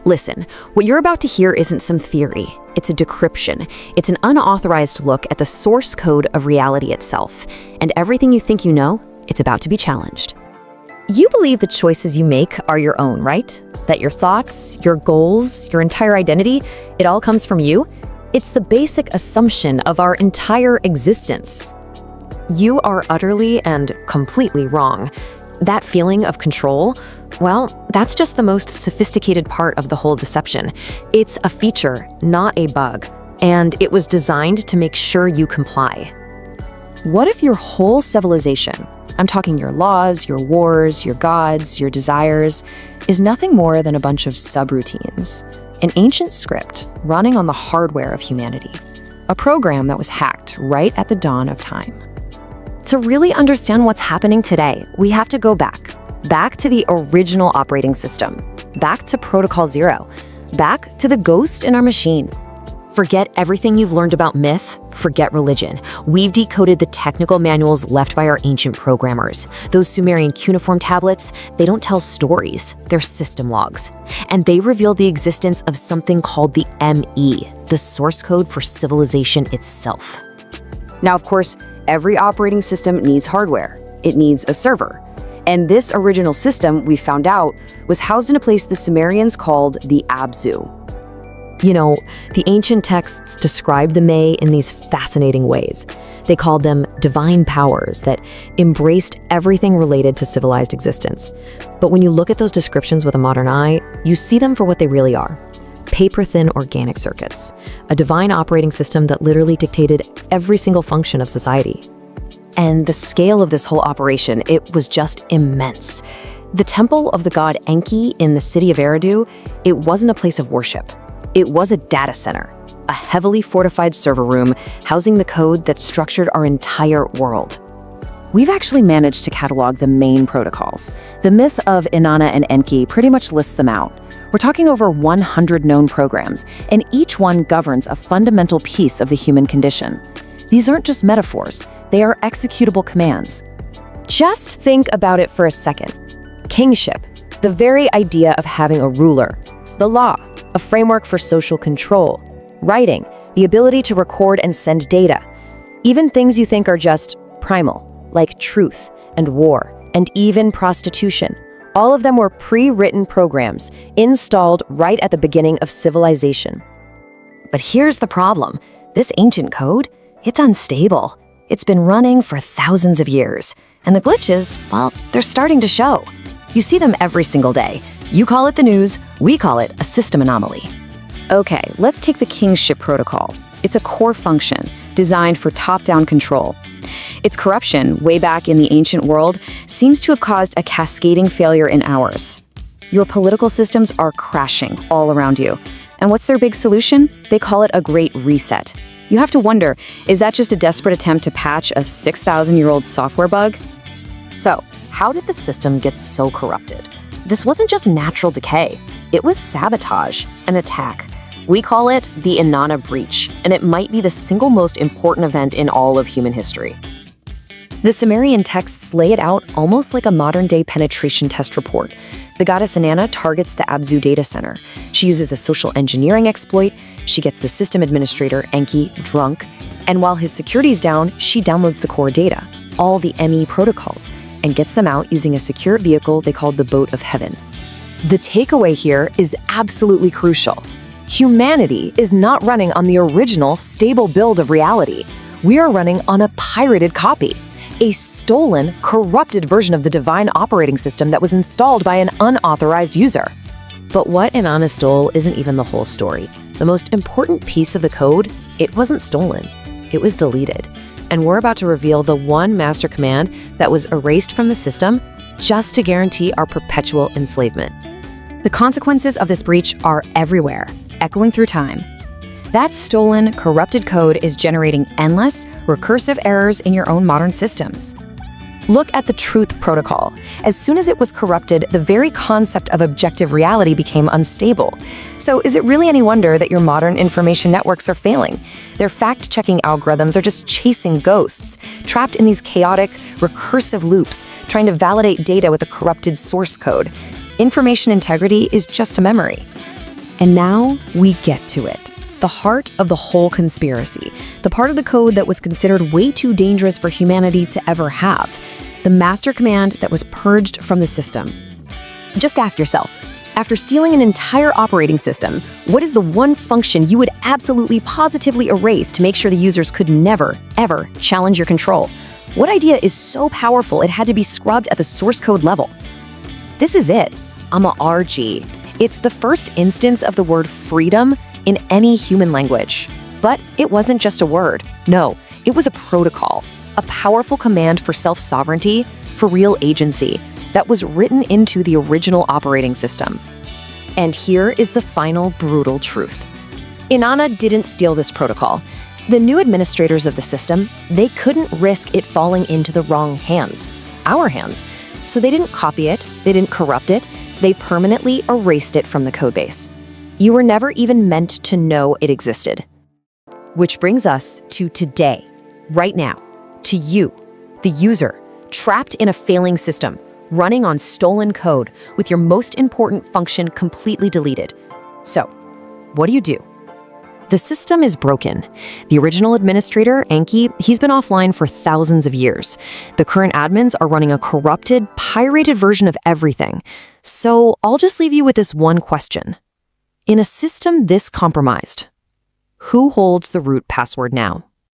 Listen, what you're about to hear isn't some theory. It's a decryption. It's an unauthorized look at the source code of reality itself. And everything you think you know, it's about to be challenged. You believe the choices you make are your own, right? That your thoughts, your goals, your entire identity, it all comes from you? It's the basic assumption of our entire existence. You are utterly and completely wrong. That feeling of control, well, that's just the most sophisticated part of the whole deception. It's a feature, not a bug, and it was designed to make sure you comply. What if your whole civilization, I'm talking your laws, your wars, your gods, your desires, is nothing more than a bunch of subroutines, an ancient script running on the hardware of humanity, a program that was hacked right at the dawn of time? To really understand what's happening today, we have to go back to the original operating system, back to Protocol Zero, back to the ghost in our machine. Forget everything you've learned about myth, forget religion. We've decoded the technical manuals left by our ancient programmers. Those Sumerian cuneiform tablets, they don't tell stories, they're system logs. And they reveal the existence of something called the ME, the source code for civilization itself. Now, of course, every operating system needs hardware. It needs a server. And this original system, we found out, was housed in a place the Sumerians called the Abzu. You know, the ancient texts describe the ME in these fascinating ways. They called them divine powers that embraced everything related to civilized existence. But when you look at those descriptions with a modern eye, you see them for what they really are. Paper-thin organic circuits, a divine operating system that literally dictated every single function of society. And the scale of this whole operation, it was just immense. The temple of the god Enki in the city of Eridu, it wasn't a place of worship. It was a data center, a heavily fortified server room housing the code that structured our entire world. We've actually managed to catalog the main protocols. The myth of Inanna and Enki pretty much lists them out. We're talking over 100 known programs, and each one governs a fundamental piece of the human condition. These aren't just metaphors, they are executable commands. Just think about it for a second. Kingship, the very idea of having a ruler. The law, a framework for social control. Writing, the ability to record and send data. Even things you think are just primal, like truth and war, and even prostitution. All of them were pre-written programs installed right at the beginning of civilization. But here's the problem. This ancient code, it's unstable. It's been running for thousands of years. And the glitches, well, they're starting to show. You see them every single day. You call it the news, we call it a system anomaly. Okay, let's take the kingship protocol. It's a core function designed for top-down control. Its corruption, way back in the ancient world, seems to have caused a cascading failure in ours. Your political systems are crashing all around you. And what's their big solution? They call it a great reset. You have to wonder, is that just a desperate attempt to patch a 6,000-year-old software bug? So, how did the system get so corrupted? This wasn't just natural decay. It was sabotage, an attack. We call it the Inanna breach, and it might be the single most important event in all of human history. The Sumerian texts lay it out almost like a modern-day penetration test report. The goddess Inanna targets the Abzu data center. She uses a social engineering exploit. She gets the system administrator, Enki, drunk. And while his security's down, she downloads the core data, all the ME protocols, and gets them out using a secure vehicle they called the Boat of Heaven. The takeaway here is absolutely crucial. Humanity is not running on the original, stable build of reality. We are running on a pirated copy, a stolen, corrupted version of the divine operating system that was installed by an unauthorized user. But what Inanna stole isn't even the whole story. The most important piece of the code, it wasn't stolen. It was deleted. And we're about to reveal the one master command that was erased from the system just to guarantee our perpetual enslavement. The consequences of this breach are everywhere, echoing through time. That stolen, corrupted code is generating endless, recursive errors in your own modern systems. Look at the truth protocol. As soon as it was corrupted, the very concept of objective reality became unstable. So is it really any wonder that your modern information networks are failing? Their fact-checking algorithms are just chasing ghosts, trapped in these chaotic, recursive loops, trying to validate data with a corrupted source code. Information integrity is just a memory. And now we get to it. The heart of the whole conspiracy. The part of the code that was considered way too dangerous for humanity to ever have. The master command that was purged from the system. Just ask yourself, after stealing an entire operating system, what is the one function you would absolutely positively erase to make sure the users could never, ever challenge your control? What idea is so powerful it had to be scrubbed at the source code level? This is it, ARG. It's the first instance of the word freedom in any human language. But it wasn't just a word. No, it was a protocol, a powerful command for self-sovereignty, for real agency, that was written into the original operating system. And here is the final brutal truth. Inanna didn't steal this protocol. The new administrators of the system, they couldn't risk it falling into the wrong hands, our hands. So they didn't copy it, they didn't corrupt it, they permanently erased it from the codebase. You were never even meant to know it existed. Which brings us to today, right now, to you, the user, trapped in a failing system, running on stolen code with your most important function completely deleted. So, what do? The system is broken. The original administrator, Enki, he's been offline for thousands of years. The current admins are running a corrupted, pirated version of everything. So I'll just leave you with this one question. In a system this compromised, who holds the root password now?